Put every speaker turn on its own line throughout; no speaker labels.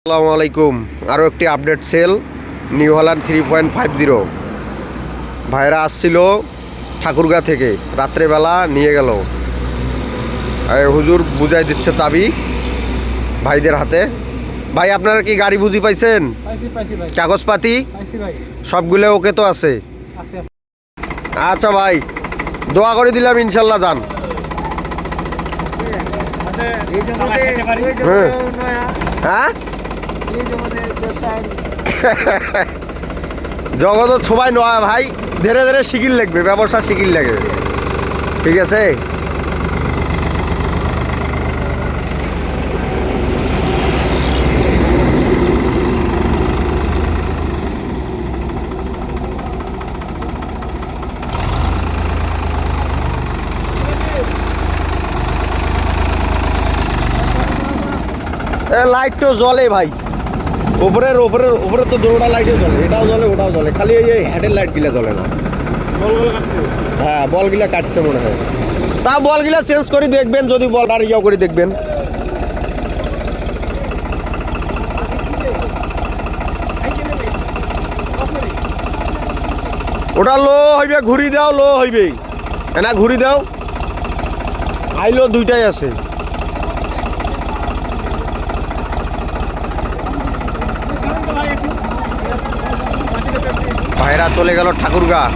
আসসালামু আলাইকুম। আরও একটি আপডেট সেল নিউ হল্যান্ড 3.50 ভাইরা আসছিল ঠাকুরগাঁ থেকে, রাত্রেবেলা নিয়ে গেল। হুজুর বুঝাই দিচ্ছে চাবি ভাইদের হাতে। ভাই আপনারা কি গাড়ি বুঝি পাইছেন? কাগজপাতি সবগুলো ওকে তো আছে? আচ্ছা ভাই, দোয়া করে দিলাম, ইনশাল্লাহ যান। হ্যাঁ জগৎ সবাই নয় ভাই, ধীরে ধীরে শিখিল লাগবে, ব্যবসা শিখিল লাগবে, ঠিক আছে? লাইট তো জ্বলে ভাই, উপরে তো দুটোটা লাইটে জ্বলে, এটাও জ্বলে ওটাও জ্বলে, খালি এই হেডের লাইটগুলো জ্বলে না। হ্যাঁ বলগুলা কাটছে মনে হয়, তা বলগুলা চেঞ্জ করে দেখবেন, যদি বলটা ইয়ে করে দেখবেন। ওটা লো হইবে, ঘুরি দাও, লো হইবে না, ঘুরি দাও, আইলো দুইটাই আছে। ভাইরা চলে গেল ঠাকুরগাঁ,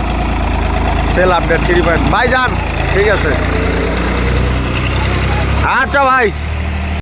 সেল আপডেট 3 ভাই যান, ঠিক আছে। আচ্ছা ভাই।